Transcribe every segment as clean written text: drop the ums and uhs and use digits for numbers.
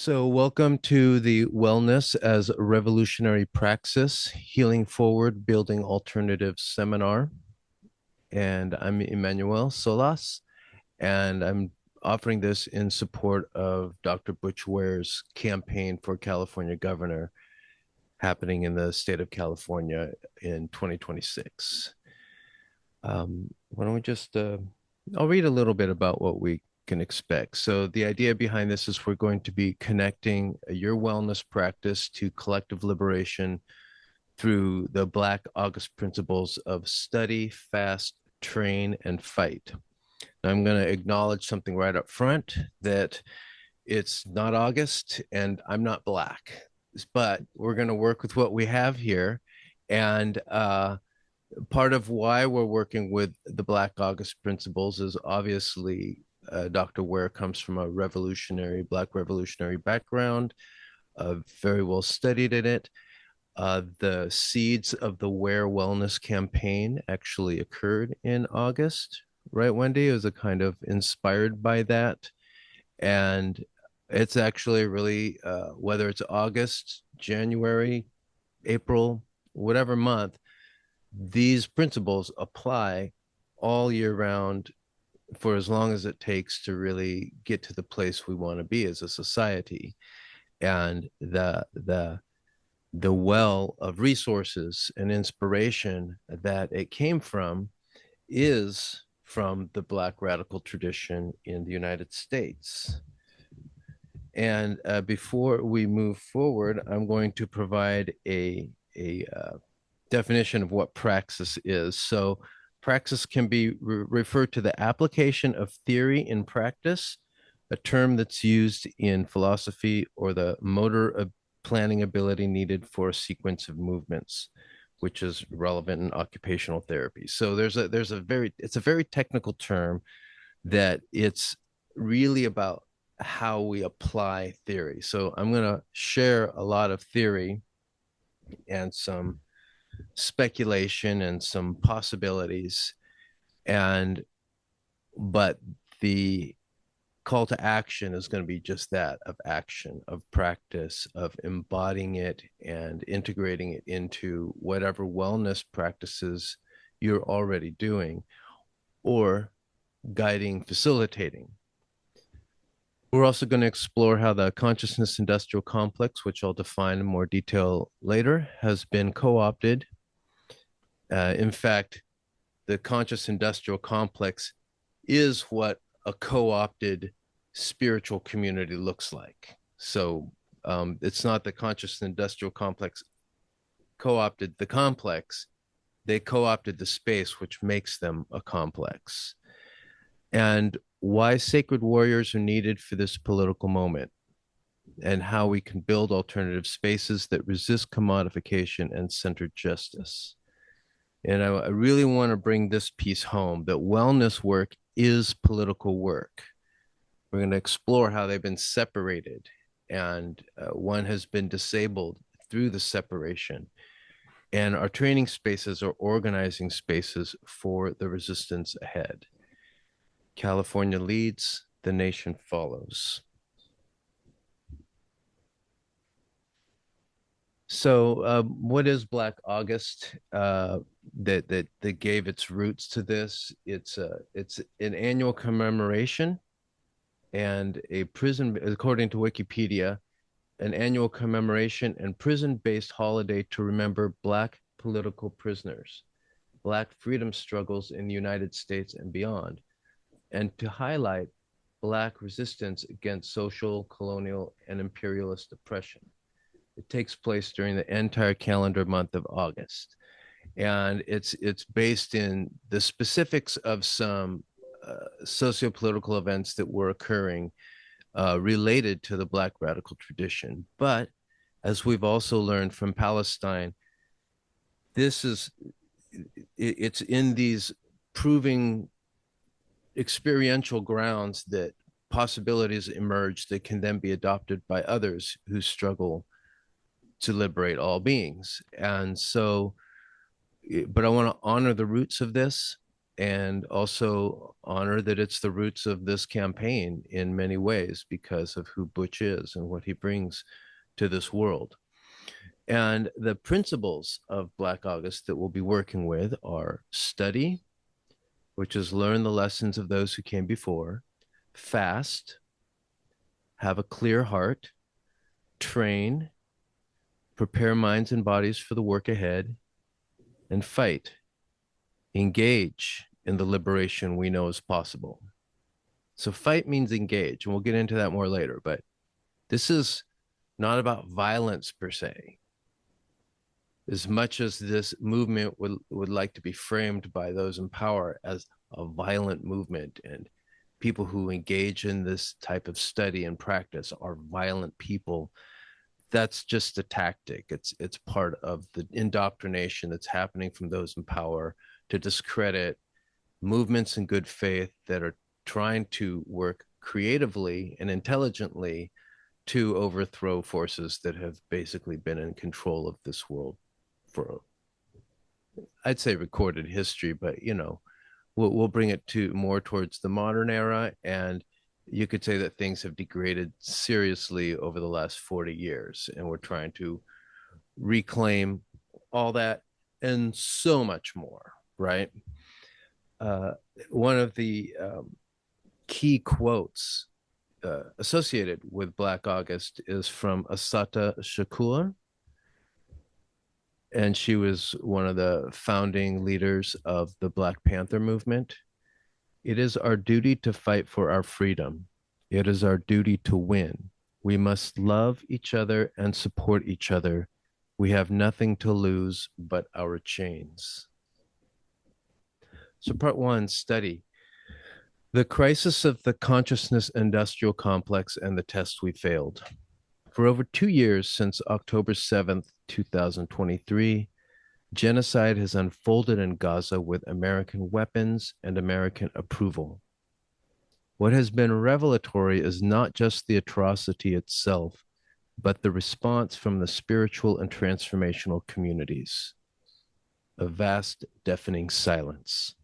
So, welcome to the Wellness as a Revolutionary Praxis Healing Forward Building Alternatives seminar. And I'm Immanuel Solas, and I'm offering this in support of Dr. Butch Ware's campaign for California governor happening in the state of California in 2026. Why don't we just, I'll read a little bit about what we can expect. So the idea behind this is we're going to be connecting your wellness practice to collective liberation through the Black August principles of study, fast, train, and fight. Now, I'm going to acknowledge something right up front that it's not August and I'm not Black, but we're going to work with what we have here. And part of why we're working with the Black August principles is obviously Dr. Ware comes from a Black revolutionary background, very well studied in it. The seeds of the Ware Wellness campaign actually occurred in August, right, Wendy? It was a kind of inspired by that. And it's actually really, whether it's August, January, April, whatever month, these principles apply all year round for as long as it takes to really get to the place we want to be as a society. And the well of resources and inspiration that it came from is from the Black radical tradition in the United States. And before we move forward, I'm going to provide a definition of what praxis is. So praxis can be referred to the application of theory in practice, a term that's used in philosophy, or the motor planning ability needed for a sequence of movements, which is relevant in occupational therapy. So it's a very technical term that it's really about how we apply theory. So I'm going to share a lot of theory and some speculation and some possibilities, and but the call to action is going to be just that, of action, of practice, of embodying it and integrating it into whatever wellness practices you're already doing or guiding, facilitating. We're also going to explore how the consciousness industrial complex, which I'll define in more detail later, has been co-opted. In fact, the conscious industrial complex is what a co-opted spiritual community looks like. So it's not the conscious industrial complex co-opted the complex, they co-opted the space, which makes them a complex. And why sacred warriors are needed for this political moment, and how we can build alternative spaces that resist commodification and center justice. And I really want to bring this piece home, that wellness work is political work. We're going to explore how they've been separated, and one has been disabled through the separation. And our training spaces are organizing spaces for the resistance ahead. California leads, the nation follows. So, what is Black August? That gave its roots to this. It's an annual commemoration and a prison, according to Wikipedia, an annual commemoration and prison-based holiday to remember Black political prisoners, Black freedom struggles in the United States and beyond, and to highlight Black resistance against social, colonial, and imperialist oppression. It takes place during the entire calendar month of August. And it's based in the specifics of some socio-political events that were occurring related to the Black radical tradition. But as we've also learned from Palestine, it's in these proving experiential grounds that possibilities emerge that can then be adopted by others who struggle to liberate all beings. And so, but I want to honor the roots of this and also honor that it's the roots of this campaign in many ways because of who Butch is and what he brings to this world. And the principles of Black August that we'll be working with are study, which is learn the lessons of those who came before, fast, have a clear heart, train, prepare minds and bodies for the work ahead, and fight, engage in the liberation we know is possible. So fight means engage, and we'll get into that more later, but this is not about violence per se. As much as this movement would like to be framed by those in power as a violent movement, and people who engage in this type of study and practice are violent people, that's just a tactic. It's part of the indoctrination that's happening from those in power to discredit movements in good faith that are trying to work creatively and intelligently to overthrow forces that have basically been in control of this world for, I'd say, recorded history, but we'll bring it to more towards the modern era. And you could say that things have degraded seriously over the last 40 years, and we're trying to reclaim all that and so much more, right? Uh, One of the key quotes associated with Black August is from Assata Shakur, and she was one of the founding leaders of the Black Panther movement. It is our duty to fight for our freedom. It is our duty to win. We must love each other and support each other. We have nothing to lose but our chains. So, part one, study. The crisis of the consciousness industrial complex and the test we failed. For over 2 years since October 7th, 2023, genocide has unfolded in Gaza with American weapons and American approval. What has been revelatory is not just the atrocity itself, but the response from the spiritual and transformational communities. A vast, deafening silence.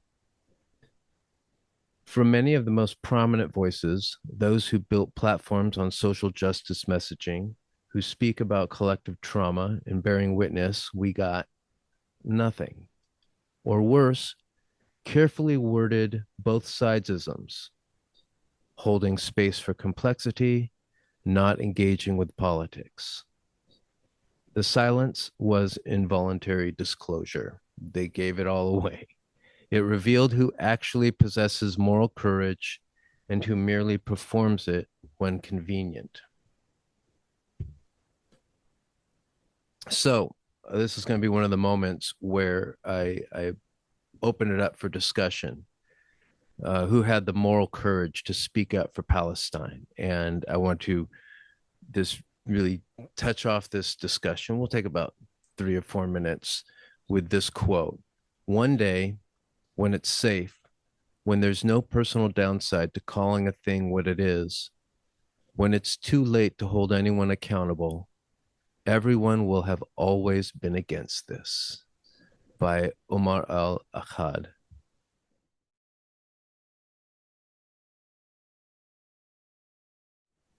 From many of the most prominent voices, those who built platforms on social justice messaging, who speak about collective trauma and bearing witness, we got nothing. Or worse, carefully worded both sidesisms, holding space for complexity, not engaging with politics. The silence was involuntary disclosure. They gave it all away. It revealed who actually possesses moral courage and who merely performs it when convenient. So this is going to be one of the moments where I open it up for discussion. Who had the moral courage to speak up for Palestine? And I want to just really touch off this discussion. We'll take about 3 or 4 minutes with this quote. One day, when it's safe, when there's no personal downside to calling a thing what it is, when it's too late to hold anyone accountable, everyone will have always been against this. By Omar al-Akkad.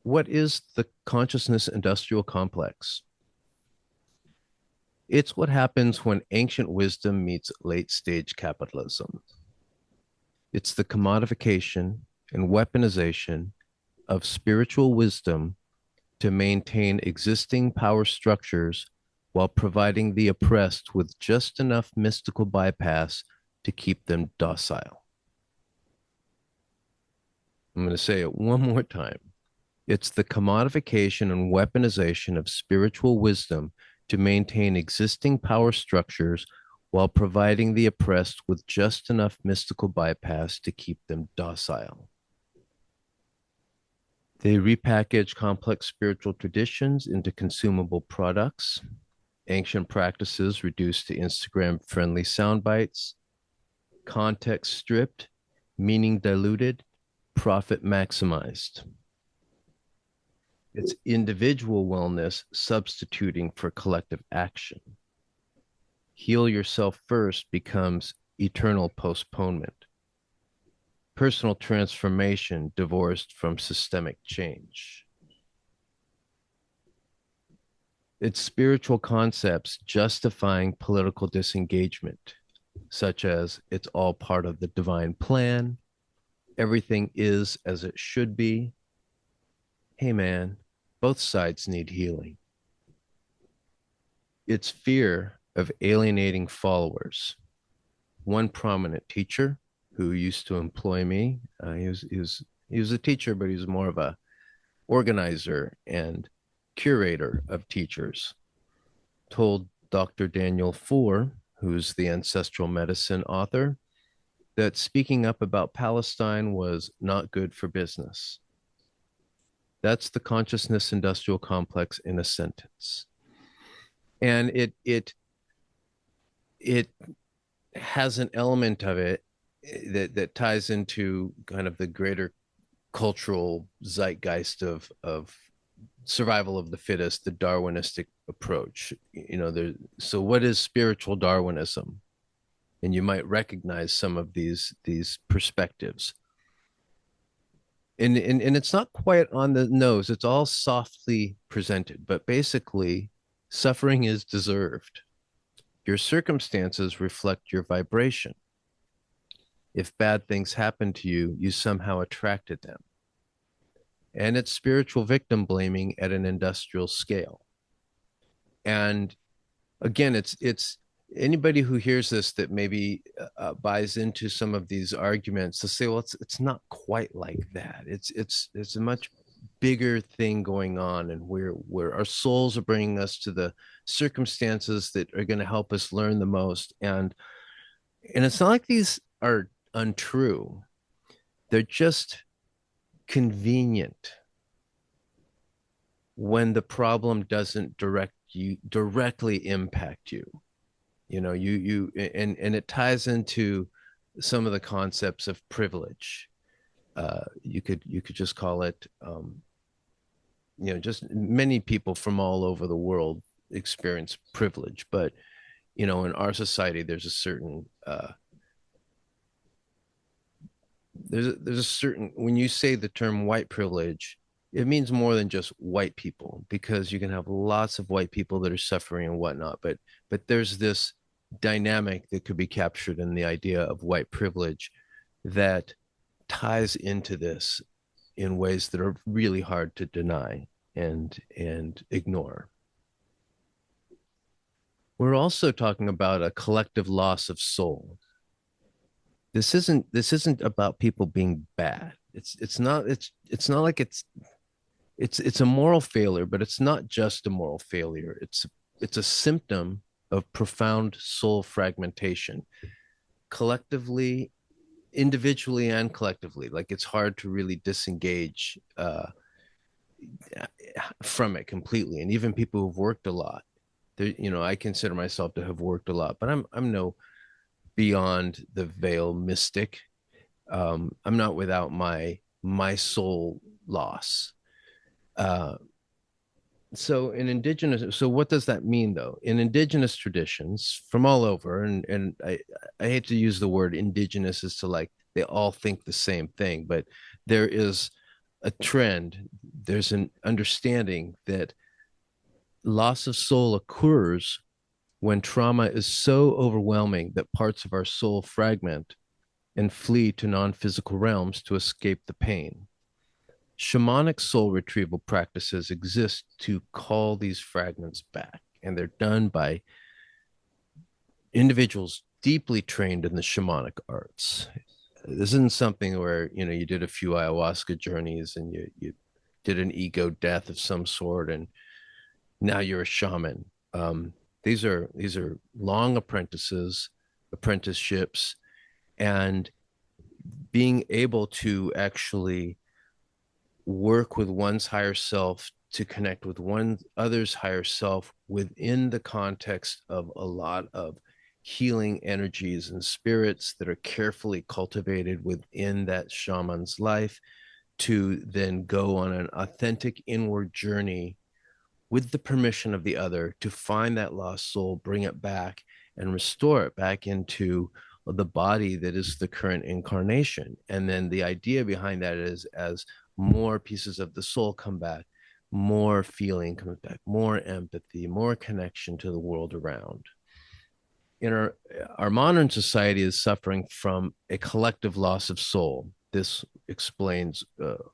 What is the consciousness industrial complex? It's what happens when ancient wisdom meets late stage capitalism. It's the commodification and weaponization of spiritual wisdom to maintain existing power structures while providing the oppressed with just enough mystical bypass to keep them docile. I'm going to say it one more time. It's the commodification and weaponization of spiritual wisdom to maintain existing power structures while providing the oppressed with just enough mystical bypass to keep them docile. They repackage complex spiritual traditions into consumable products, ancient practices reduced to Instagram-friendly sound bites, context stripped, meaning diluted, profit maximized. It's individual wellness substituting for collective action. Heal yourself first becomes eternal postponement. personal transformation divorced from systemic change. It's spiritual concepts justifying political disengagement, such as it's all part of the divine plan, everything is as it should be. Hey, man, both sides need healing. It's fear of alienating followers. One prominent teacher who used to employ me, he was a teacher, but he was more of a organizer and curator of teachers, told Dr. Daniel Four, who's the ancestral medicine author, that speaking up about Palestine was not good for business. That's the consciousness industrial complex in a sentence. And it has an element of it that ties into kind of the greater cultural zeitgeist of survival of the fittest, the Darwinistic approach. So what is spiritual Darwinism? And you might recognize some of these perspectives. And it's not quite on the nose. It's all softly presented, but basically, suffering is deserved. Your circumstances reflect your vibration. If bad things happen to you, you somehow attracted them. And it's spiritual victim blaming at an industrial scale. And again, it's anybody who hears this that maybe buys into some of these arguments to say, well, it's not quite like that. It's a much bigger thing going on, and where our souls are bringing us to the circumstances that are going to help us learn the most. And it's not like these are untrue. They're just convenient when the problem doesn't directly impact you. And it ties into some of the concepts of privilege. You could just call it, just many people from all over the world experience privilege, but in our society, there's a certain there's a certain, when you say the term white privilege, it means more than just white people, because you can have lots of white people that are suffering and whatnot, but there's this dynamic that could be captured in the idea of white privilege that ties into this in ways that are really hard to deny and ignore. We're also talking about a collective loss of soul. This isn't about people being bad. It's not like it's a moral failure, but it's not just a moral failure. It's a symptom of profound soul fragmentation, collectively, individually, and collectively. Like, it's hard to really disengage from it completely. And even people who've worked a lot, I consider myself to have worked a lot, but I'm no beyond the veil mystic. I'm not without my soul loss. Uh, so what does that mean, though? In indigenous traditions from all over, and I hate to use the word indigenous as to like they all think the same thing, but there is a trend, there's an understanding that loss of soul occurs when trauma is so overwhelming that parts of our soul fragment and flee to non-physical realms to escape the pain. Shamanic soul retrieval practices exist to call these fragments back, and they're done by individuals deeply trained in the shamanic arts. This isn't something where you did a few ayahuasca journeys and you did an ego death of some sort and now you're a shaman. These are long apprenticeships, and being able to actually work with one's higher self to connect with one other's higher self within the context of a lot of healing energies and spirits that are carefully cultivated within that shaman's life, to then go on an authentic inward journey with the permission of the other to find that lost soul, bring it back, and restore it back into the body that is the current incarnation. And then the idea behind that is as more pieces of the soul come back, more feeling comes back, more empathy, more connection to the world around. In our modern society is suffering from a collective loss of soul. This explains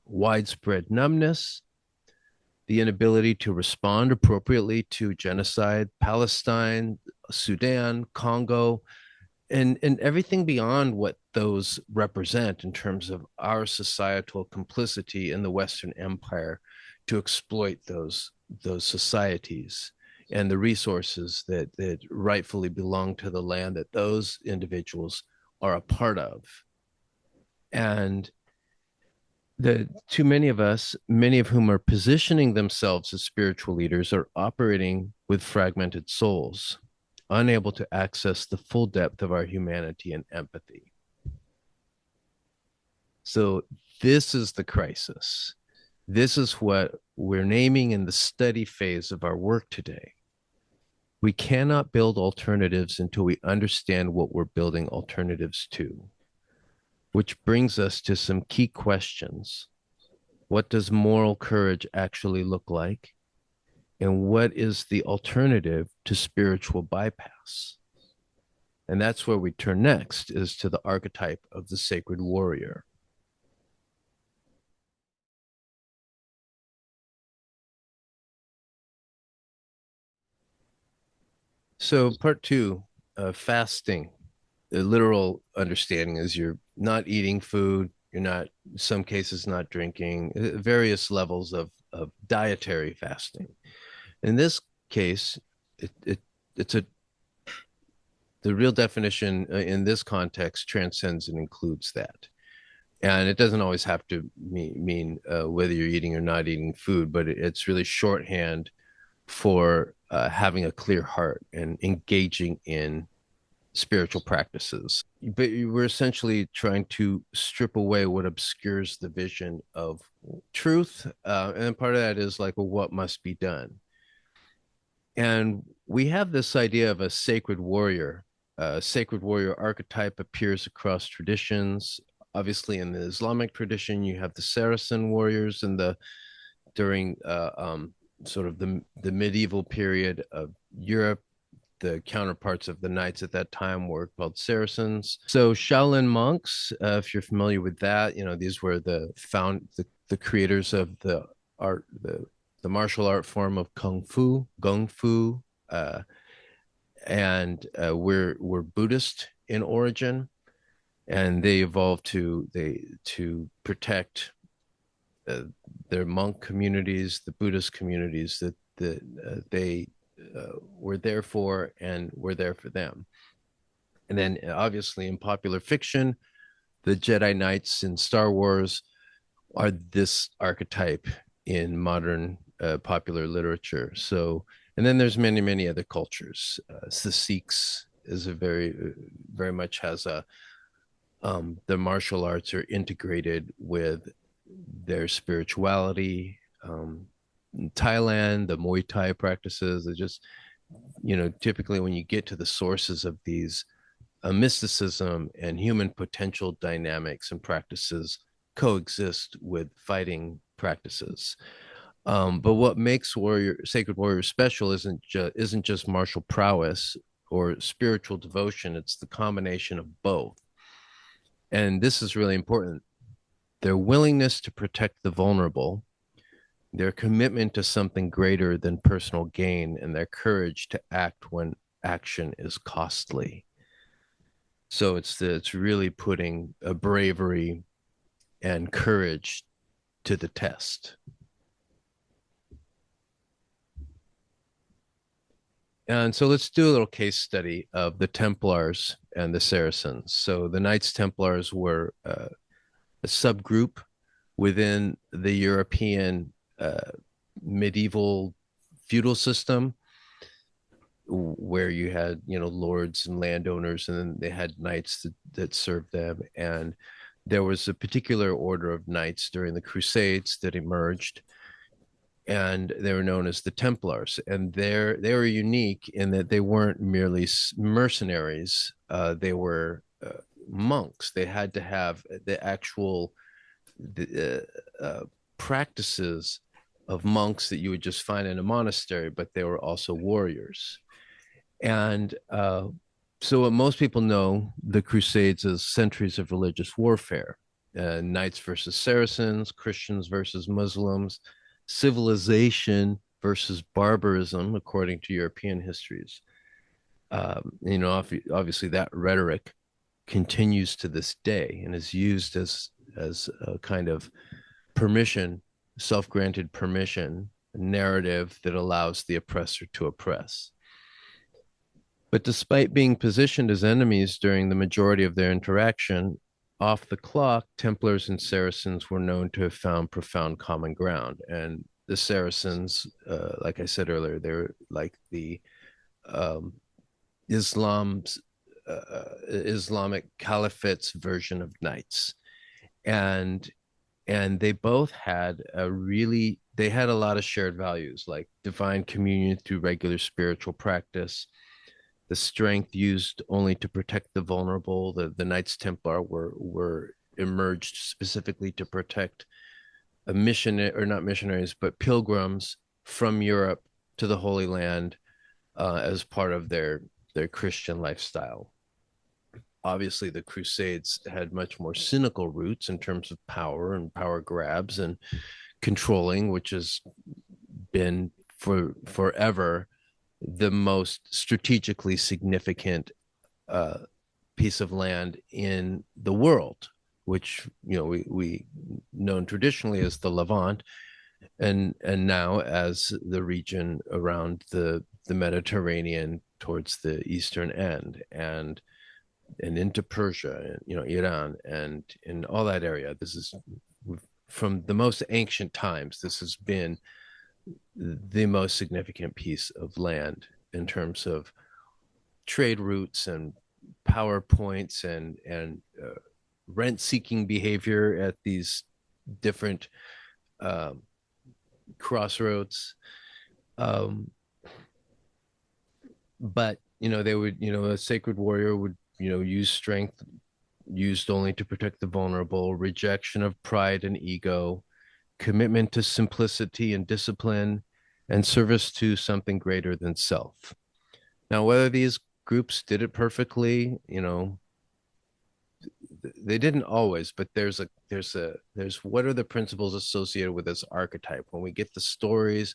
widespread numbness, the inability to respond appropriately to genocide, Palestine, Sudan, Congo, and everything beyond what those represent in terms of our societal complicity in the Western Empire to exploit those societies and the resources that rightfully belong to the land that those individuals are a part of. And the too many of us, many of whom are positioning themselves as spiritual leaders, are operating with fragmented souls, unable to access the full depth of our humanity and empathy. So this is the crisis. This is what we're naming in the study phase of our work today. We cannot build alternatives until we understand what we're building alternatives to, which brings us to some key questions. What does moral courage actually look like? And what is the alternative to spiritual bypass? And that's where we turn next, is to the archetype of the sacred warrior. So part two, fasting. The literal understanding is you're not eating food, you're not, in some cases, not drinking, various levels of dietary fasting. In this case, it's a the real definition in this context transcends and includes that. And it doesn't always have to mean whether you're eating or not eating food, but it's really shorthand for having a clear heart and engaging in spiritual practices. But we're essentially trying to strip away what obscures the vision of truth. And part of that is like, well, what must be done? And we have this idea of a sacred warrior. A sacred warrior archetype appears across traditions. Obviously, in the Islamic tradition, you have the Saracen warriors, and during sort of the medieval period of Europe, the counterparts of the knights at that time were called Saracens. So Shaolin monks, if you're familiar with that, these were the creators of the art, the martial art form of Kung Fu, and we're Buddhist in origin, and they evolved to protect uh, their monk communities, the Buddhist communities that they were there for and were there for them. And then obviously in popular fiction, the Jedi Knights in Star Wars are this archetype in modern popular literature. So, and then there's many, many other cultures. The Sikhs is a very much has the martial arts are integrated with their spirituality. In Thailand, the Muay Thai practices are just, typically when you get to the sources of these mysticism and human potential dynamics and practices coexist with fighting practices. But what makes sacred warrior special isn't just martial prowess or spiritual devotion. It's the combination of both. And this is really important. Their willingness to protect the vulnerable, their commitment to something greater than personal gain, and their courage to act when action is costly. So it's really putting a bravery and courage to the test. And so let's do a little case study of the Templars and the Saracens. So the Knights Templars were a subgroup within the European medieval feudal system, where you had lords and landowners, and then they had knights that served them. And there was a particular order of knights during the Crusades that emerged, and they were known as the Templars. And they were unique in that they weren't merely mercenaries. They were monks. They had to have the actual practices of monks that you would just find in a monastery, but they were also warriors. And so, what most people know the Crusades as centuries of religious warfare, knights versus Saracens, Christians versus Muslims, civilization versus barbarism, according to European histories. Obviously, that rhetoric continues to this day and is used as a kind of permission, self-granted permission narrative that allows the oppressor to oppress. But despite being positioned as enemies during the majority of their interaction, off the clock, Templars and Saracens were known to have found profound common ground. And the Saracens, like I said earlier, they're like the um, Islam's Islamic Caliphate's version of knights, and they both had they had a lot of shared values like divine communion through regular spiritual practice, the strength used only to protect the vulnerable. The Knights Templar were emerged specifically to protect a mission, or not missionaries, but pilgrims from Europe to the Holy Land as part of their Christian lifestyle. Obviously, the Crusades had much more cynical roots in terms of power and power grabs and controlling, which has been forever the most strategically significant piece of land in the world, which we known traditionally as the Levant, and now as the region around the Mediterranean towards the eastern end, and into Persia, Iran, and in all that area. This is from the most ancient times. This has been the most significant piece of land in terms of trade routes and power points and rent-seeking behavior at these different crossroads. But they would, a sacred warrior would, use strength used only to protect the vulnerable, rejection of pride and ego, commitment to simplicity and discipline, and service to something greater than self. Now, whether these groups did it perfectly, they didn't always, but there's what are the principles associated with this archetype? When we get the stories,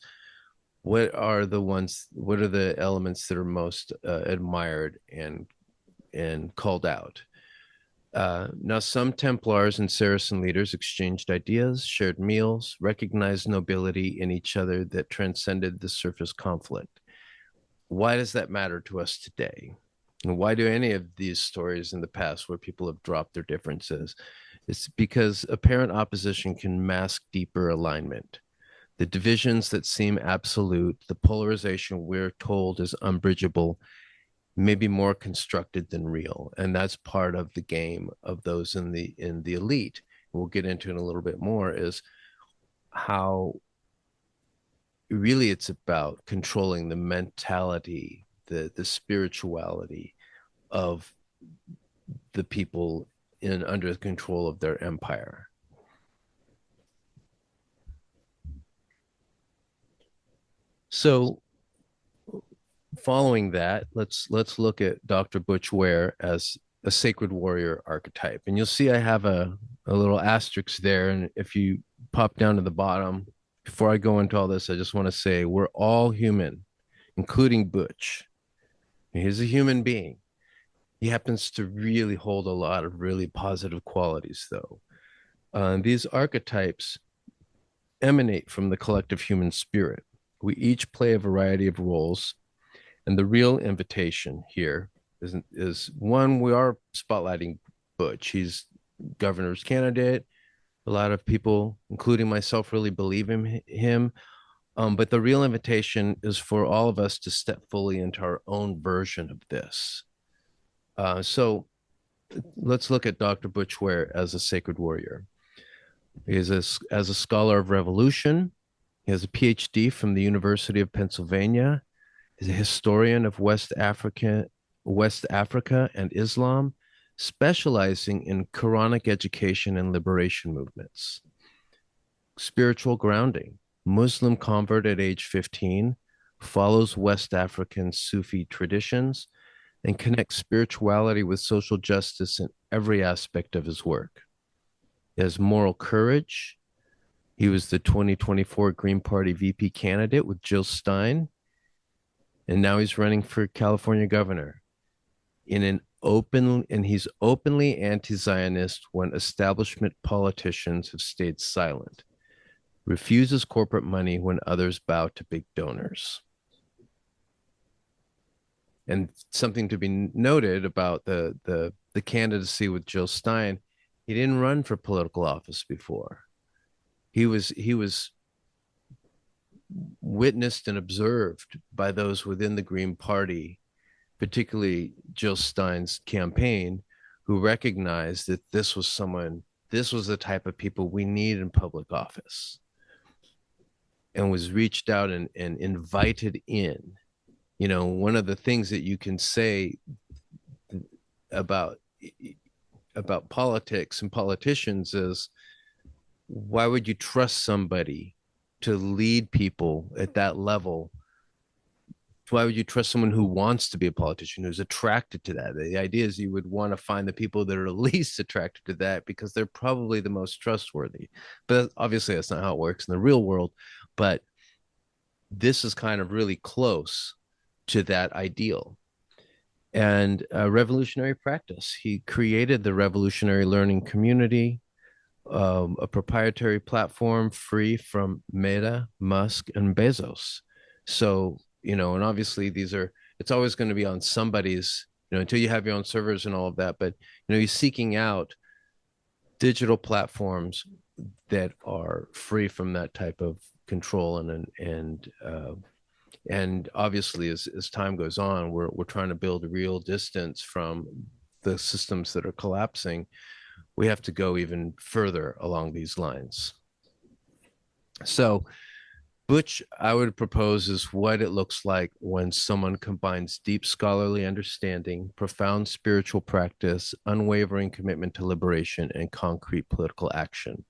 what are the elements that are most admired and called out? Now, some Templars and Saracen leaders exchanged ideas, shared meals, recognized nobility in each other that transcended the surface conflict. Why does that matter to us today? And why do any of these stories in the past where people have dropped their differences? It's because apparent opposition can mask deeper alignment. The divisions that seem absolute, the polarization we're told is unbridgeable, may be more constructed than real. And that's part of the game of those in the elite. We'll get into in a little bit more, is how really it's about controlling the mentality, the spirituality of the people under the control of their empire. So following that, let's look at Dr. Butch Ware as a sacred warrior archetype. And you'll see I have a little asterisk there. And if you pop down to the bottom, before I go into all this, I just want to say we're all human, including Butch. He's a human being. He happens to really hold a lot of really positive qualities, though. These archetypes emanate from the collective human spirit. We each play a variety of roles, and the real invitation here is one, we are spotlighting Butch. He's governor's candidate. A lot of people, including myself, really believe in him. But the real invitation is for all of us to step fully into our own version of this. So let's look at Dr. Butch Ware as a sacred warrior. He is as a scholar of revolution. He has a PhD from the University of Pennsylvania. He's a historian of West Africa and Islam, specializing in Quranic education and liberation movements. Spiritual grounding, Muslim convert at age 15, follows West African Sufi traditions, and connects spirituality with social justice in every aspect of his work. He has moral courage. He was the 2024 Green Party VP candidate with Jill Stein, and now he's running for California governor. And he's openly anti-Zionist when establishment politicians have stayed silent. Refuses corporate money when others bow to big donors. And something to be noted about the candidacy with Jill Stein, he didn't run for political office before. He was witnessed and observed by those within the Green Party, particularly Jill Stein's campaign, who recognized that this was the type of people we need in public office, and was reached out and invited in. One of the things that you can say about politics and politicians is, why would you trust somebody to lead people at that level? Why would you trust someone who wants to be a politician, who's attracted to that? The idea is you would want to find the people that are least attracted to that, because they're probably the most trustworthy. But obviously that's not how it works in the real world. But this is kind of really close to that ideal. And a revolutionary practice. He created the revolutionary learning community, a proprietary platform free from Meta, Musk, and Bezos. So, and obviously it's always going to be on somebody's, until you have your own servers and all of that. But, he's seeking out digital platforms that are free from that type of control. And obviously, as time goes on, we're trying to build a real distance from the systems that are collapsing. We have to go even further along these lines. So, Butch, I would propose, is what it looks like when someone combines deep scholarly understanding, profound spiritual practice, unwavering commitment to liberation, and concrete political action.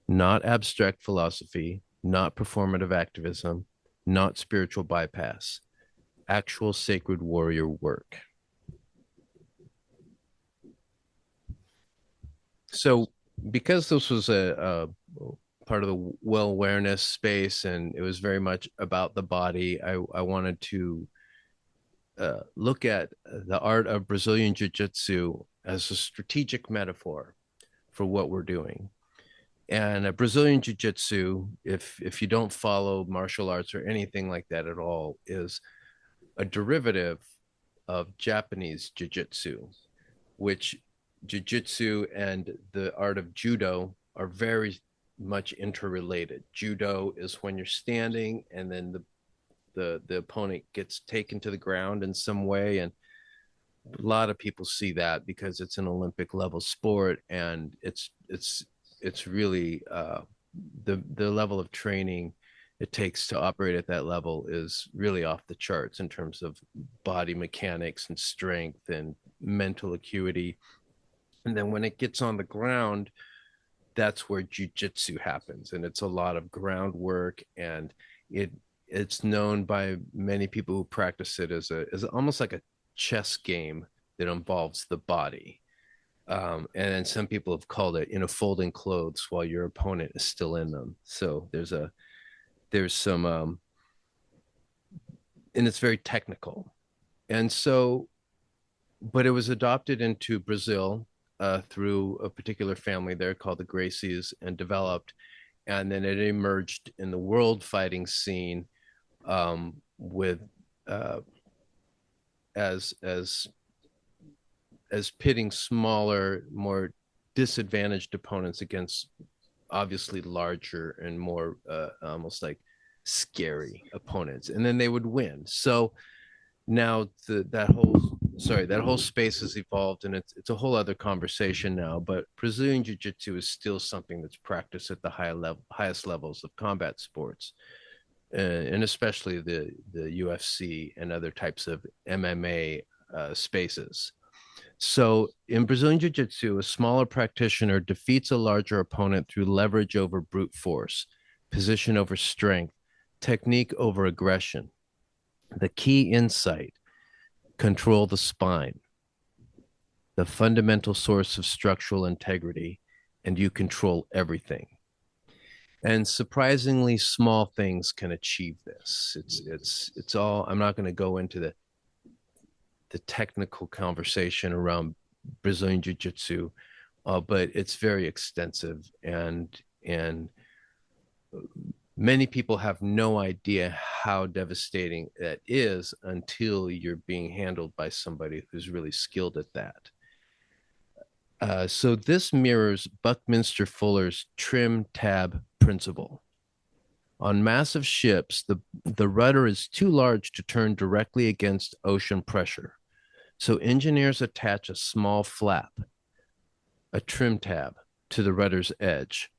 Not abstract philosophy, not performative activism, not spiritual bypass, actual sacred warrior work. So, because this was a part of the well awareness space, and it was very much about the body, I wanted to look at the art of Brazilian Jiu-Jitsu as a strategic metaphor for what we're doing. And a Brazilian Jiu-Jitsu, if you don't follow martial arts or anything like that at all, is a derivative of Japanese Jiu-Jitsu, which Jiu-Jitsu and the art of Judo are very much interrelated. Judo is when you're standing and then the opponent gets taken to the ground in some way, and a lot of people see that because it's an Olympic level sport, and it's really the level of training it takes to operate at that level is really off the charts in terms of body mechanics and strength and mental acuity. And then when it gets on the ground, that's where jiu-jitsu happens, and it's a lot of groundwork, and it's known by many people who practice it as almost like a chess game that involves the body. And then some people have called it, folding clothes while your opponent is still in them. So there's some, and it's very technical. And so, but it was adopted into Brazil through a particular family there called the Gracies, and developed, and then it emerged in the world fighting scene with as pitting smaller, more disadvantaged opponents against obviously larger and more almost like scary opponents, and then they would win. So now that whole space has evolved, and it's a whole other conversation now. But Brazilian Jiu-Jitsu is still something that's practiced at the highest levels of combat sports, and especially the UFC and other types of MMA spaces. So in Brazilian Jiu-Jitsu, a smaller practitioner defeats a larger opponent through leverage over brute force, position over strength, technique over aggression. The key insight: control the spine, the fundamental source of structural integrity, and you control everything. And surprisingly small things can achieve this. It's all, I'm not going to go into the technical conversation around Brazilian Jiu-Jitsu, but it's very extensive, and many people have no idea how devastating that is until you're being handled by somebody who's really skilled at that. So this mirrors Buckminster Fuller's trim tab principle. On massive ships, the rudder is too large to turn directly against ocean pressure. So engineers attach a small flap, a trim tab, to the rudder's edge.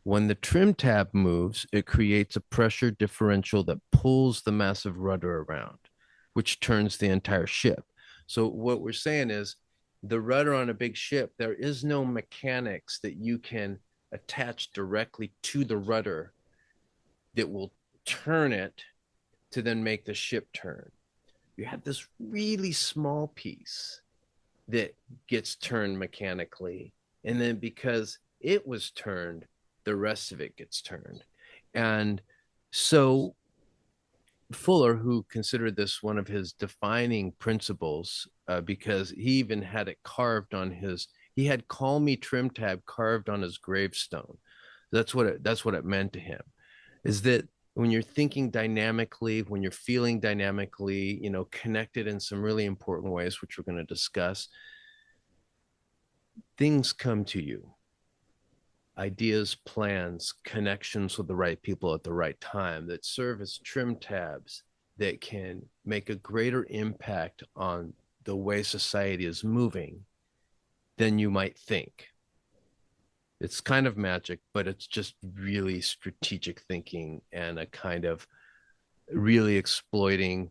When the trim tab moves, it creates a pressure differential that pulls the massive rudder around, which turns the entire ship. So what we're saying is the rudder on a big ship, there is no mechanics that you can attach directly to the rudder that will turn it to then make the ship turn. You have this really small piece that gets turned mechanically. And then because it was turned, the rest of it gets turned. And so Fuller, who considered this one of his defining principles, because he even had it carved on his, he had "Call Me Trim Tab" carved on his gravestone. That's what it meant to him. Is that when you're thinking dynamically, when you're feeling dynamically, connected in some really important ways, which we're going to discuss, things come to you: ideas, plans, connections with the right people at the right time that serve as trim tabs that can make a greater impact on the way society is moving than you might think. It's kind of magic, but it's just really strategic thinking and a kind of really exploiting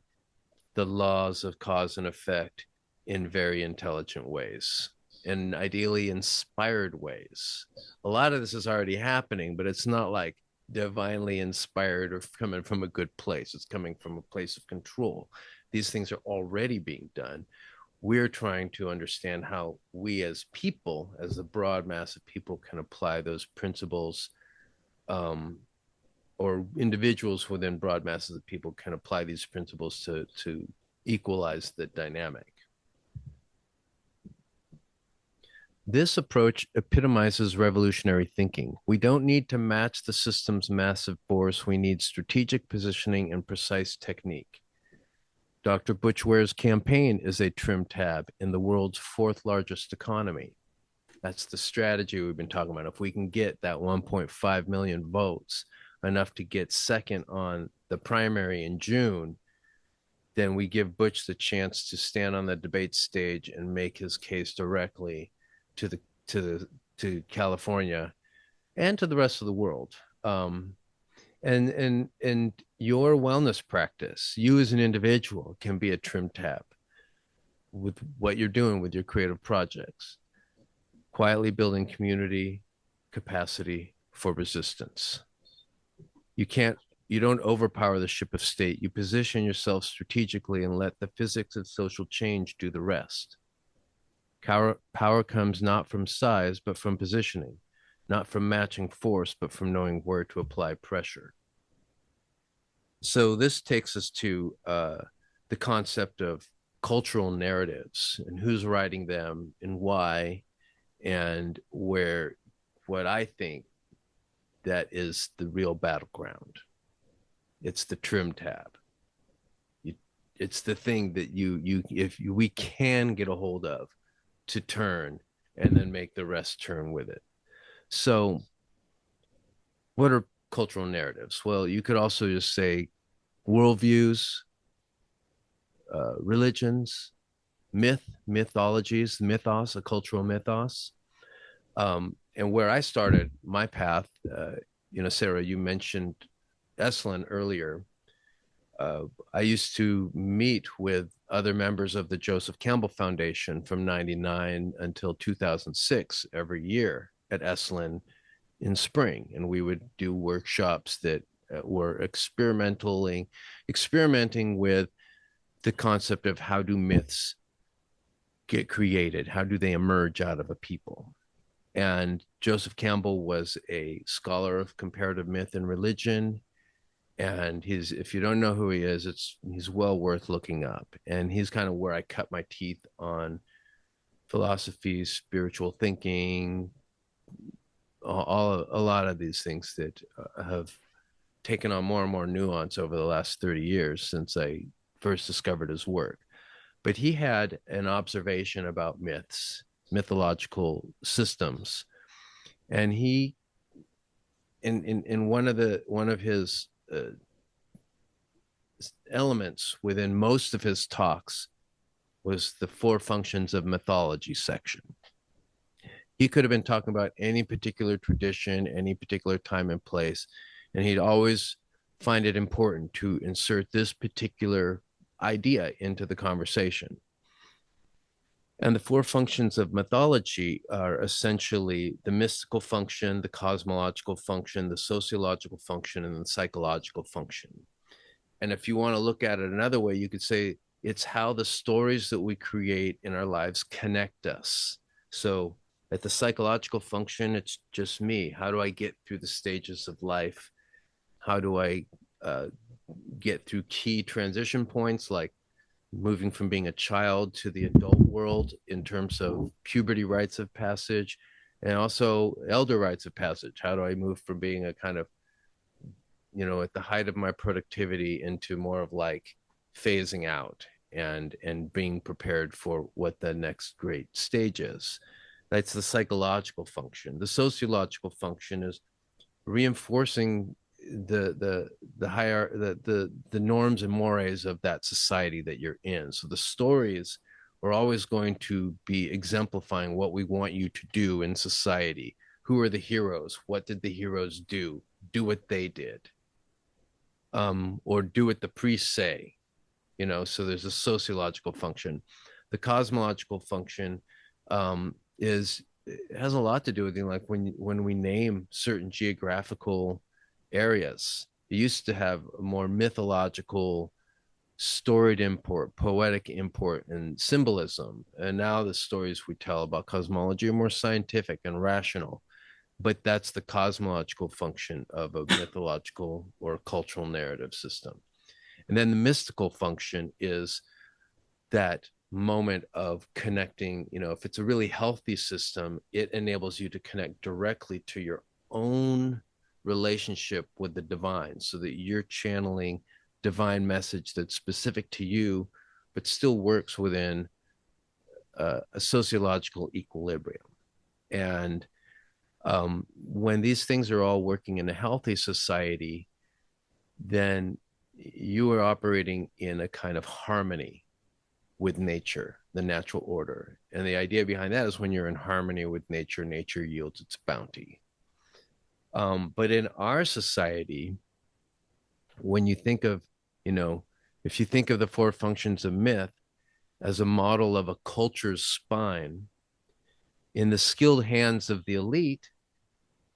the laws of cause and effect in very intelligent ways, and ideally inspired ways. A lot of this is already happening, but it's not like divinely inspired or coming from a good place. It's coming from a place of control. These things are already being done. We're trying to understand how we as people, as a broad mass of people, can apply those principles, or individuals within broad masses of people can apply these principles to equalize the dynamic. This approach epitomizes revolutionary thinking. We don't need to match the system's massive force. We need strategic positioning and precise technique. Dr. Butch Ware's campaign is a trim tab in the world's fourth largest economy. That's the strategy we've been talking about. If we can get that 1.5 million votes, enough to get second on the primary in June, then we give Butch the chance to stand on the debate stage and make his case directly to California and to the rest of the world. And your wellness practice, you as an individual, can be a trim tab with what you're doing with your creative projects, quietly building community capacity for resistance. You don't overpower the ship of state. You position yourself strategically and let the physics of social change do the rest. Power comes not from size, but from positioning, not from matching force, but from knowing where to apply pressure. So this takes us to the concept of cultural narratives and who's writing them and why, and where, what I think that is the real battleground. It's the trim tab. It's the thing that we can get a hold of to turn and then make the rest turn with it. So what are cultural narratives? Well, you could also just say worldviews, religions, mythologies, mythos, a cultural mythos. And where I started my path, Sarah, you mentioned Esalen earlier. I used to meet with other members of the Joseph Campbell Foundation from 99 until 2006 every year at Esalen in spring. And we would do workshops that were experimenting with the concept of how do myths get created? How do they emerge out of a people? And Joseph Campbell was a scholar of comparative myth and religion. And if you don't know who he is, he's well worth looking up. And he's kind of where I cut my teeth on philosophy, spiritual thinking, a lot of these things that have taken on more and more nuance over the last 30 years since I first discovered his work. But he had an observation about myths, mythological systems, and he in one of his elements within most of his talks was the four functions of mythology section. He could have been talking about any particular tradition, any particular time and place, and he'd always find it important to insert this particular idea into the conversation. And the four functions of mythology are essentially the mystical function, the cosmological function, the sociological function, and the psychological function. And if you want to look at it another way, you could say it's how the stories that we create in our lives connect us. So at the psychological function, it's just me. How do I get through the stages of life? How do I get through key transition points like moving from being a child to the adult world in terms of puberty rites of passage and also elder rites of passage? How do I move from being a kind of, at the height of my productivity into more of like phasing out and being prepared for what the next great stage is? That's the psychological function. The sociological function is reinforcing the higher the norms and mores of that society that you're in. So the stories are always going to be exemplifying what we want you to do in society. Who are the heroes? What did the heroes do? Do what they did, or do what the priests say. So there's a sociological function. The cosmological function has a lot to do with like when we name certain geographical areas. It used to have a more mythological, storied import, poetic import, and symbolism. And now the stories we tell about cosmology are more scientific and rational. But that's the cosmological function of a mythological or cultural narrative system. And then the mystical function is that moment of connecting. If it's a really healthy system, it enables you to connect directly to your own relationship with the divine so that you're channeling divine message that's specific to you, but still works within a sociological equilibrium. And when these things are all working in a healthy society, then you are operating in a kind of harmony with nature, the natural order. And the idea behind that is when you're in harmony with nature, nature yields its bounty. But in our society, when you think of, if you think of the four functions of myth as a model of a culture's spine, in the skilled hands of the elite,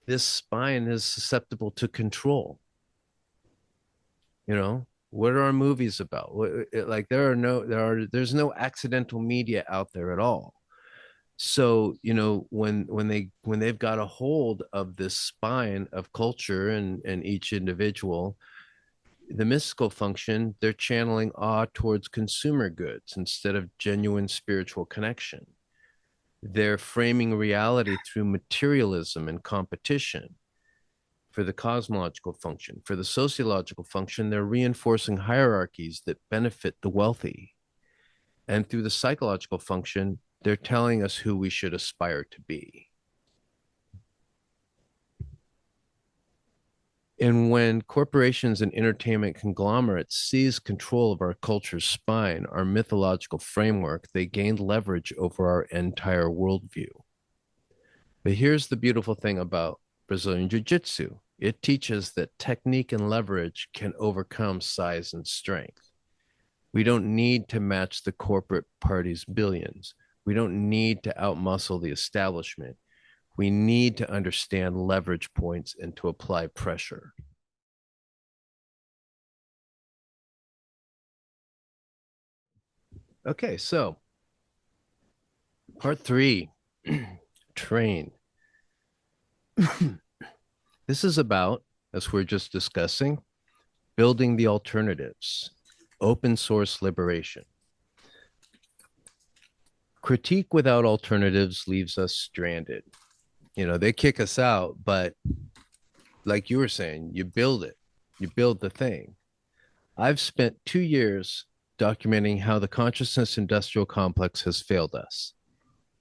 this spine is susceptible to control. What are our movies about? Like there's no accidental media out there at all. So when they've got a hold of this spine of culture and each individual, the mystical function, they're channeling awe towards consumer goods instead of genuine spiritual connection. They're framing reality through materialism and competition. For the cosmological function, for the sociological function, they're reinforcing hierarchies that benefit the wealthy. And through the psychological function, they're telling us who we should aspire to be. And when corporations and entertainment conglomerates seize control of our culture's spine, our mythological framework, they gained leverage over our entire worldview. But here's the beautiful thing about Brazilian Jiu-Jitsu. It teaches that technique and leverage can overcome size and strength. We don't need to match the corporate party's billions. We don't need to outmuscle the establishment. We need to understand leverage points and to apply pressure. Okay, so part three, train. This is about, as we're just discussing, building the alternatives, open source liberation. Critique without alternatives leaves us stranded. They kick us out, but like you were saying, you build it, you build the thing. I've spent 2 years documenting how the consciousness industrial complex has failed us,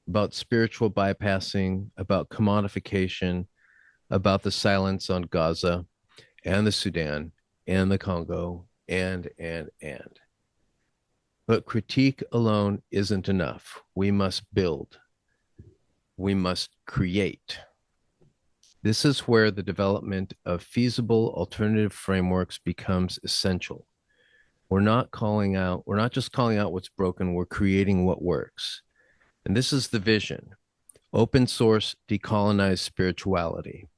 about spiritual bypassing, about commodification, about the silence on Gaza and the Sudan and the Congo, and. But critique alone isn't enough. We must build. We must create. This is where the development of feasible alternative frameworks becomes essential. We're not just calling out what's broken, we're creating what works. And this is the vision: open source, decolonized spirituality,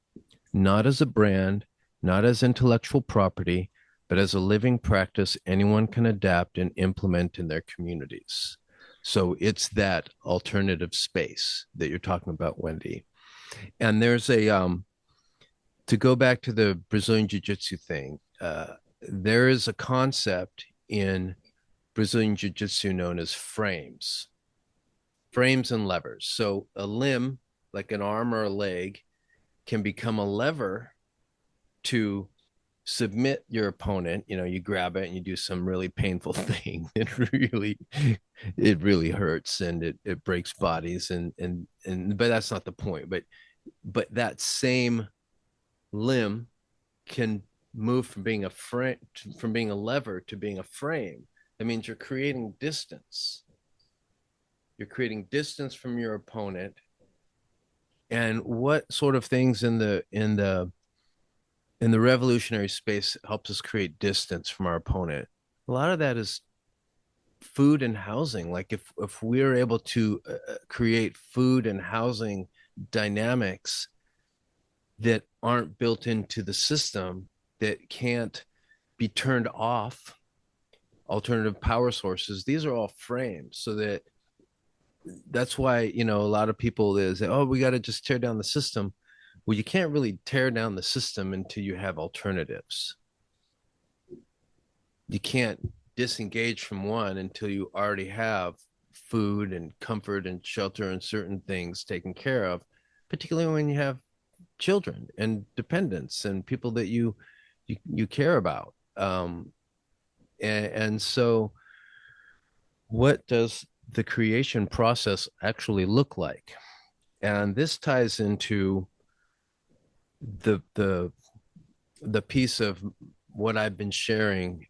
not as a brand, not as intellectual property, but as a living practice anyone can adapt and implement in their communities. So it's that alternative space that you're talking about, Wendy. And there's to go back to the Brazilian Jiu Jitsu thing, there is a concept in Brazilian Jiu Jitsu known as frames and levers. So a limb, like an arm or a leg, can become a lever to submit your opponent. You grab it and you do some really painful thing. It really hurts, and it breaks bodies, and but that's not the point. But that same limb can move from being a lever to being a frame. That means you're creating distance. You're creating distance from your opponent. And what sort of things in the revolutionary space helps us create distance from our opponent? A lot of that is food and housing. Like if we're able to create food and housing dynamics that aren't built into the system, that can't be turned off, alternative power sources, these are all frames. So that's why a lot of people is, oh, we got to just tear down the system. Well, you can't really tear down the system until you have alternatives. You can't disengage from one until you already have food and comfort and shelter and certain things taken care of, particularly when you have children and dependents and people that you care about. And so what does the creation process actually look like? And this ties into the piece of what I've been sharing.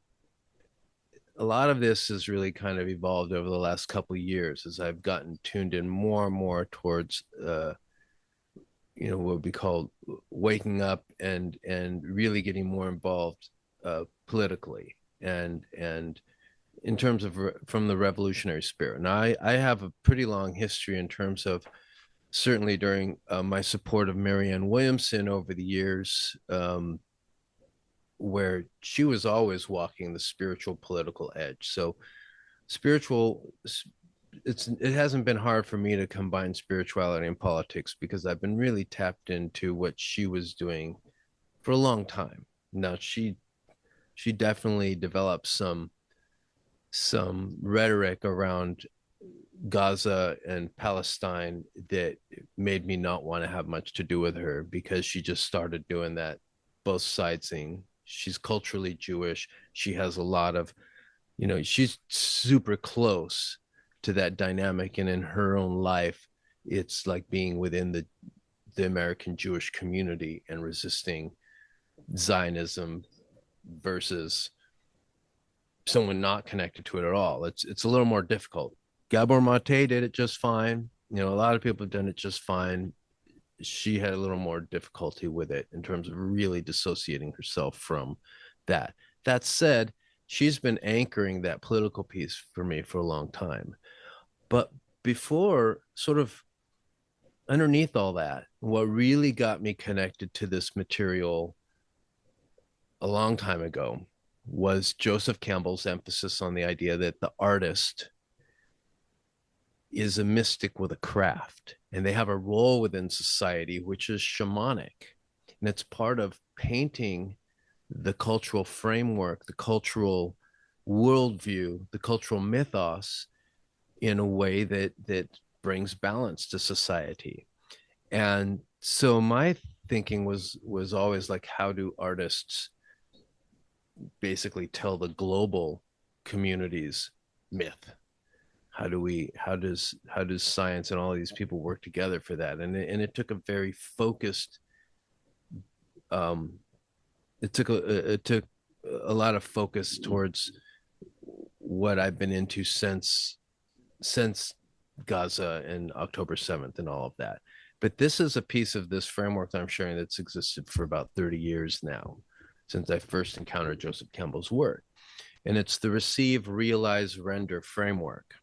A lot of this has really kind of evolved over the last couple of years as I've gotten tuned in more and more towards what we call waking up and really getting more involved politically and in terms of from the revolutionary spirit. Now I have a pretty long history in terms of certainly during my support of Marianne Williamson over the years, where she was always walking the spiritual political edge. So spiritual, it hasn't been hard for me to combine spirituality and politics because I've been really tapped into what she was doing for a long time. Now she definitely developed some rhetoric around Gaza and Palestine that made me not want to have much to do with her because she just started doing that both sides thing. She's culturally Jewish. She has a lot of, she's super close to that dynamic. And in her own life, it's like being within the American Jewish community and resisting Zionism versus someone not connected to it at all. It's a little more difficult. Gabor Mate did it just fine. A lot of people have done it just fine. She had a little more difficulty with it in terms of really dissociating herself from that. That said, she's been anchoring that political piece for me for a long time. But before, sort of underneath all that, what really got me connected to this material a long time ago was Joseph Campbell's emphasis on the idea that the artist is a mystic with a craft, and they have a role within society which is shamanic. And it's part of painting the cultural framework, the cultural worldview, the cultural mythos in a way that brings balance to society. And so my thinking was always like, how do artists basically tell the global community's myth? How does science and all these people work together for that? And it took a very focused, um it took a lot of focus towards what I've been into since Gaza and October 7th and all of that. But this is a piece of this framework that I'm sharing that's existed for about 30 years now, since I first encountered Joseph Campbell's work. And it's the receive, realize, render framework.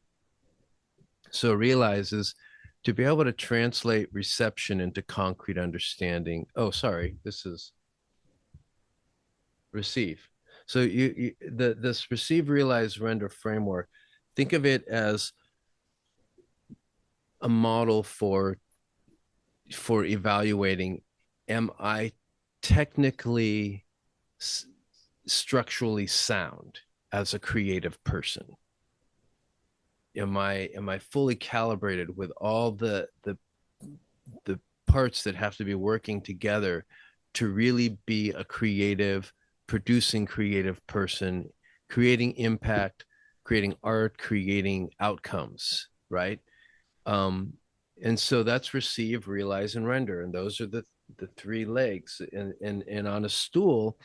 So realize is to be able to translate reception into concrete understanding. Oh, sorry, this is receive. So this receive, realize, render framework, think of it as a model for evaluating, am I technically structurally sound as a creative person? Am I fully calibrated with all the parts that have to be working together to really be a creative, producing creative person, creating impact, creating art, creating outcomes, right? Um, and so that's receive, realize, and render. And those are the three legs. And on a stool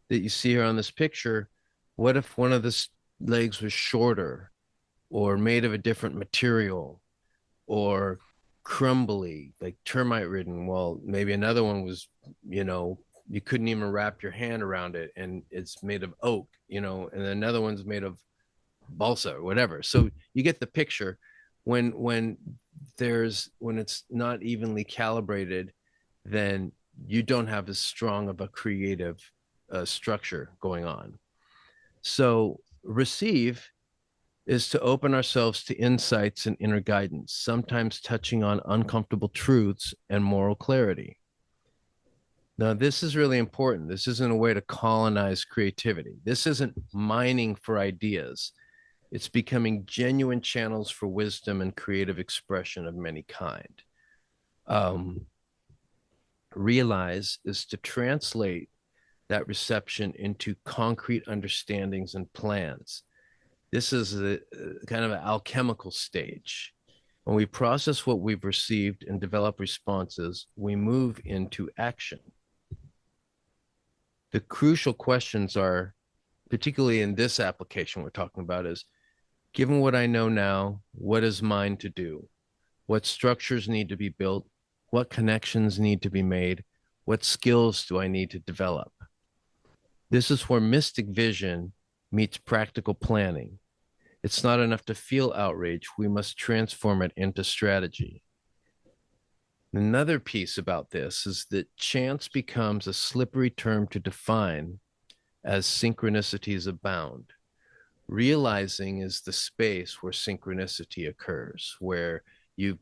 that you see here on this picture, what if one of the legs was shorter or made of a different material or crumbly, like termite ridden? Well, maybe another one was, you couldn't even wrap your hand around it and it's made of oak, and another one's made of balsa or whatever. So you get the picture. When it's not evenly calibrated, then you don't have as strong of a creative structure going on. So receive is to open ourselves to insights and inner guidance, sometimes touching on uncomfortable truths and moral clarity. Now, this is really important. This isn't a way to colonize creativity. This isn't mining for ideas. It's becoming genuine channels for wisdom and creative expression of many kind. Realize is to translate that reception into concrete understandings and plans. This is a kind of an alchemical stage. When we process what we've received and develop responses, we move into action. The crucial questions are, particularly in this application we're talking about, is given what I know now, what is mine to do? What structures need to be built? What connections need to be made? What skills do I need to develop? This is where mystic vision meets practical planning. It's not enough to feel outrage. We must transform it into strategy. Another piece about this is that chance becomes a slippery term to define as synchronicities abound. Realizing is the space where synchronicity occurs, where you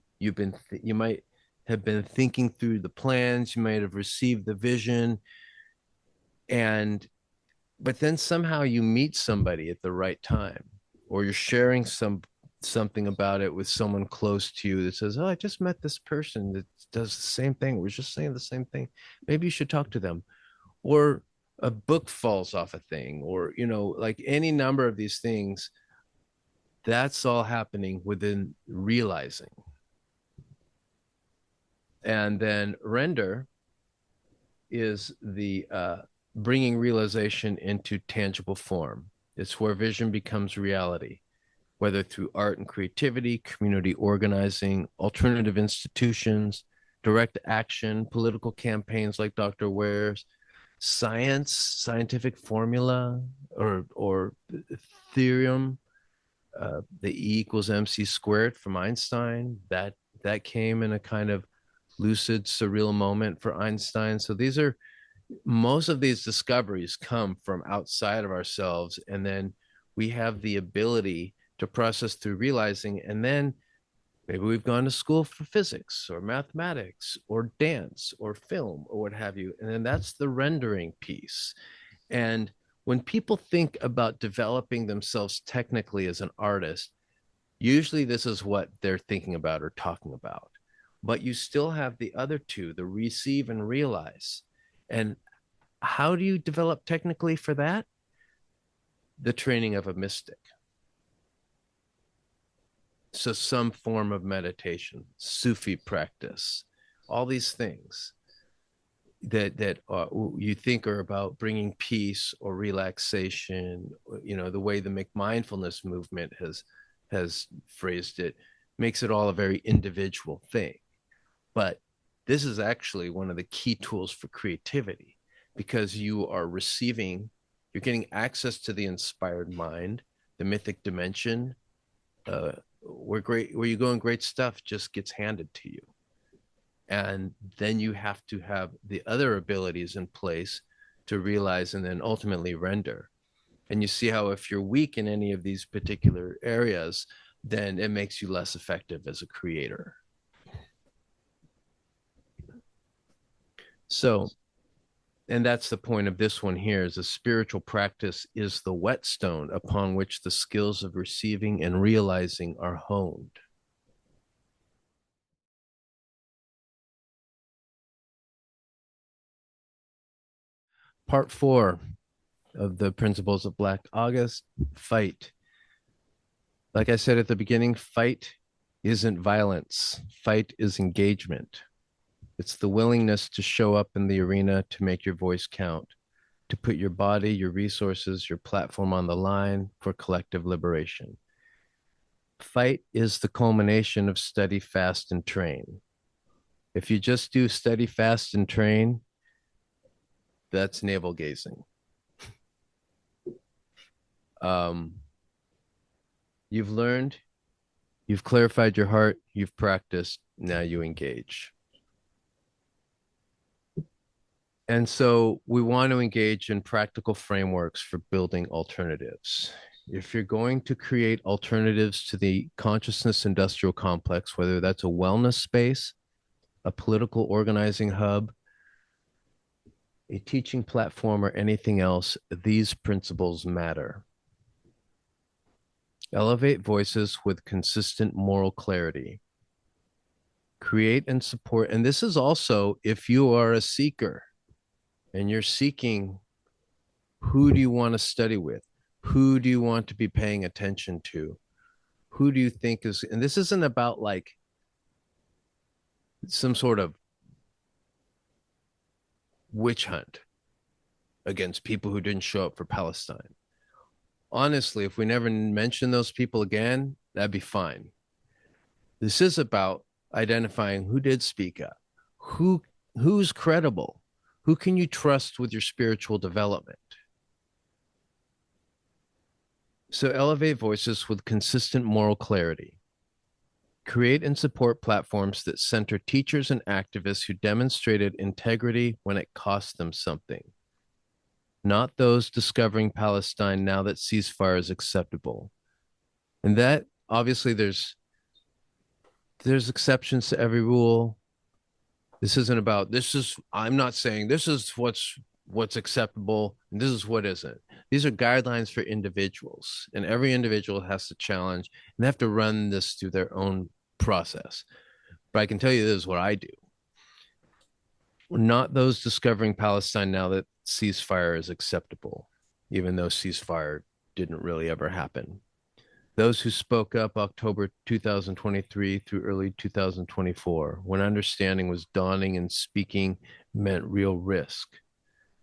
might have been thinking through the plans, you might have received the vision, but then somehow you meet somebody at the right time, or you're sharing something about it with someone close to you that says, oh, I just met this person that does the same thing, we're just saying the same thing, maybe you should talk to them. Or a book falls off a thing, or like any number of these things. That's all happening within realizing. And then render is the bringing realization into tangible form. It's where vision becomes reality, whether through art and creativity, community organizing, alternative institutions, direct action, political campaigns like Dr. Ware's. scientific formula or theorem, the E equals mc squared from Einstein, that came in a kind of lucid, surreal moment for Einstein. So most of these discoveries come from outside of ourselves, and then we have the ability to process through realizing, and then maybe we've gone to school for physics or mathematics or dance or film or what have you. And then that's the rendering piece. And when people think about developing themselves technically as an artist, usually this is what they're thinking about or talking about. But you still have the other two, the receive and realize. And how do you develop technically for that? The training of a mystic. So some form of meditation, Sufi practice, all these things that you think are about bringing peace or relaxation. The way the McMindfulness movement has phrased it makes it all a very individual thing. But this is actually one of the key tools for creativity, because you're getting access to the inspired mind, the mythic dimension, where you go and great stuff just gets handed to you. And then you have to have the other abilities in place to realize and then ultimately render. And you see how if you're weak in any of these particular areas, then it makes you less effective as a creator. So, and that's the point of this one here, is a spiritual practice is the whetstone upon which the skills of receiving and realizing are honed. Part 4 of the Principles of Black August: fight. Like I said at the beginning, fight isn't violence. Fight is engagement. It's the willingness to show up in the arena, to make your voice count, to put your body, your resources, your platform on the line for collective liberation. Fight is the culmination of study, fast, and train. If you just do study, fast, and train, that's navel gazing. You've learned, you've clarified your heart, you've practiced, now you engage. And so we want to engage in practical frameworks for building alternatives. If you're going to create alternatives to the consciousness industrial complex, whether that's a wellness space, a political organizing hub, a teaching platform, or anything else, these principles matter. Elevate voices with consistent moral clarity. Create and support. And this is also if you are a seeker and you're seeking, who do you want to study with? Who do you want to be paying attention to? Who do you think is, and this isn't about like some sort of witch hunt against people who didn't show up for Palestine. Honestly, if we never mention those people again, that'd be fine. This is about identifying who did speak up, who's credible, who can you trust with your spiritual development. So elevate voices with consistent moral clarity. Create and support platforms that center teachers and activists who demonstrated integrity when it cost them something, not those discovering Palestine now that ceasefire is acceptable. And that obviously there's exceptions to every rule. This isn't about I'm not saying this is what's acceptable and this is what isn't. These are guidelines for individuals, and every individual has to challenge and they have to run this through their own process. But I can tell you this is what I do. We're not those discovering Palestine now that ceasefire is acceptable, even though ceasefire didn't really ever happen. Those who spoke up October 2023 through early 2024, when understanding was dawning and speaking meant real risk.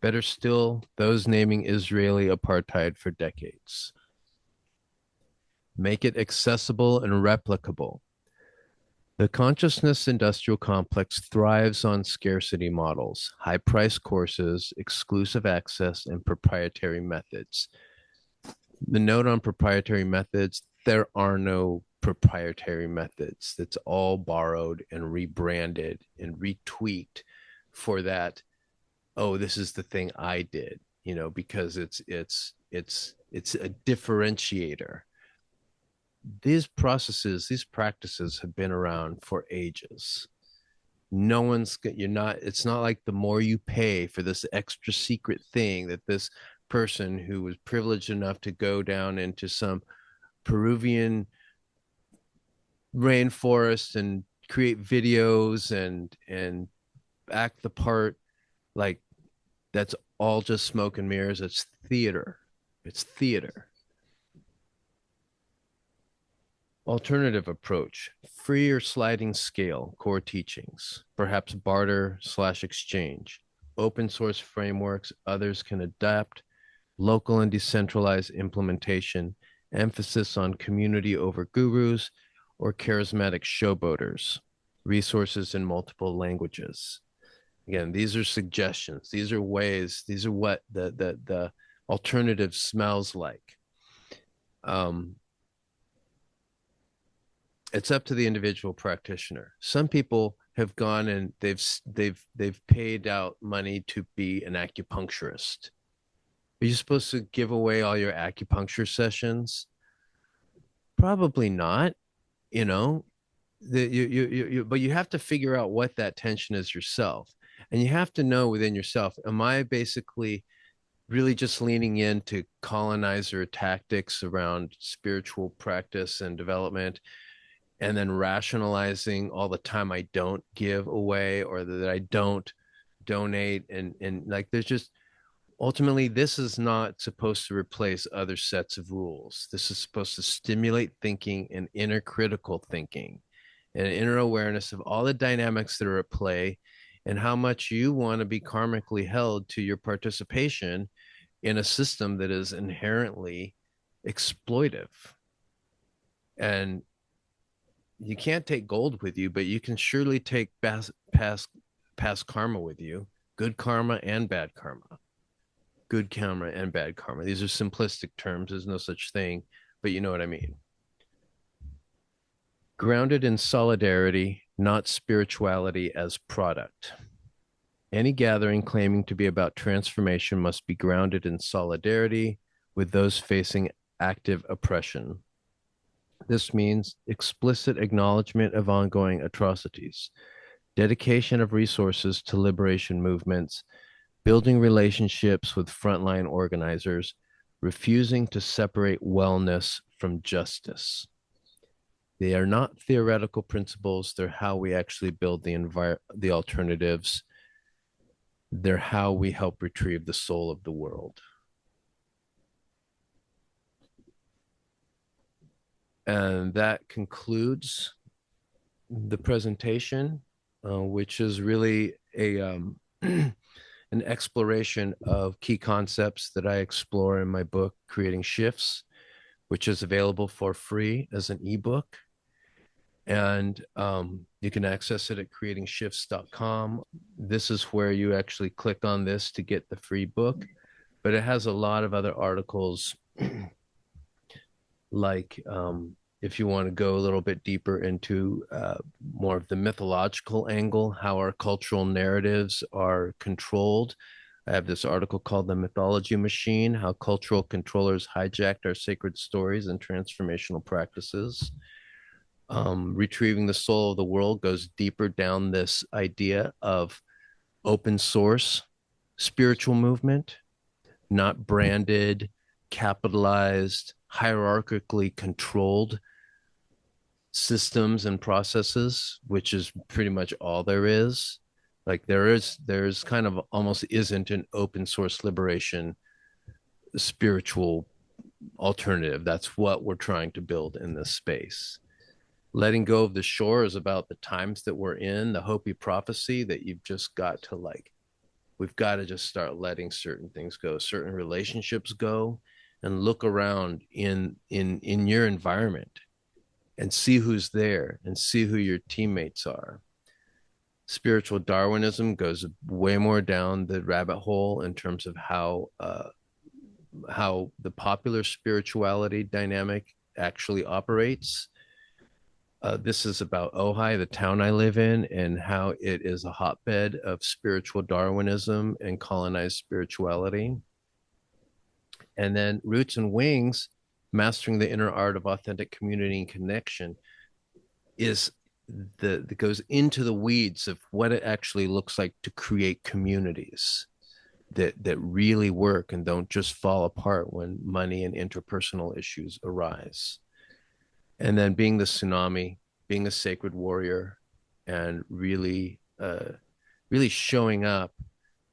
Better still, those naming Israeli apartheid for decades. Make it accessible and replicable. The consciousness industrial complex thrives on scarcity models, high price courses, exclusive access, and proprietary methods. The note on proprietary methods, there are no proprietary methods. That's all borrowed and rebranded and retweaked for that. Oh, this is the thing I did, because it's a differentiator. These processes, these practices have been around for ages. No one's, you're not, it's not like the more you pay for this extra secret thing that this person who was privileged enough to go down into some Peruvian rainforest and create videos and act the part, like, that's all just smoke and mirrors. It's theater. It's theater. Alternative approach, free or sliding scale, core teachings, perhaps barter/exchange, open source frameworks others can adapt, local and decentralized implementation, emphasis on community over gurus or charismatic showboaters, resources in multiple languages. Again, these are suggestions. These are ways, these are what the alternative smells like. It's up to the individual practitioner. Some people have gone and they've paid out money to be an acupuncturist. Are you supposed to give away all your acupuncture sessions? Probably not, you know. But you have to figure out what that tension is yourself. And you have to know within yourself, am I basically really just leaning into colonizer tactics around spiritual practice and development, and then rationalizing all the time I don't give away or that I don't donate, and like, there's just, ultimately, this is not supposed to replace other sets of rules. This is supposed to stimulate thinking and inner critical thinking and inner awareness of all the dynamics that are at play and how much you want to be karmically held to your participation in a system that is inherently exploitive. And you can't take gold with you, but you can surely take past karma with you, good karma and bad karma. Good karma and bad karma. These are simplistic terms. There's no such thing, but you know what I mean. Grounded in solidarity, not spirituality as product. Any gathering claiming to be about transformation must be grounded in solidarity with those facing active oppression. This means explicit acknowledgement of ongoing atrocities, dedication of resources to liberation movements, building relationships with frontline organizers, refusing to separate wellness from justice. They are not theoretical principles. They're how we actually build the alternatives. They're how we help retrieve the soul of the world. And that concludes the presentation, which is really an exploration of key concepts that I explore in my book, Creating Shifts, which is available for free as an ebook. And you can access it at creatingshifts.com. This is where you actually click on this to get the free book, but it has a lot of other articles like if you want to go a little bit deeper into more of the mythological angle, how our cultural narratives are controlled. I have this article called The Mythology Machine, How Cultural Controllers Hijacked Our Sacred Stories and Transformational Practices. Retrieving the Soul of the World goes deeper down this idea of open source spiritual movement, not branded, capitalized, hierarchically controlled systems and processes, which is pretty much all there is. Like there's kind of almost isn't an open source liberation spiritual alternative. That's what we're trying to build in this space. Letting go of the shore is about the times that we're in, the Hopi prophecy that you've just got to, like, we've got to just start letting certain things go, certain relationships go, and look around in your environment and see who's there and see who your teammates are. Spiritual Darwinism goes way more down the rabbit hole in terms of how the popular spirituality dynamic actually operates. This is about Ojai, the town I live in, and how it is a hotbed of spiritual Darwinism and colonized spirituality. And then Roots and Wings, mastering the inner art of authentic community and connection, is that goes into the weeds of what it actually looks like to create communities that really work and don't just fall apart when money and interpersonal issues arise. And then being the tsunami, being a sacred warrior, and really showing up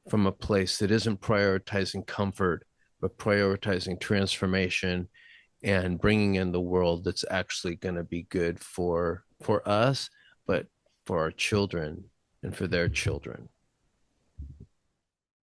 from a place that isn't prioritizing comfort, but prioritizing transformation and bringing in the world that's actually going to be good for us, but for our children and for their children.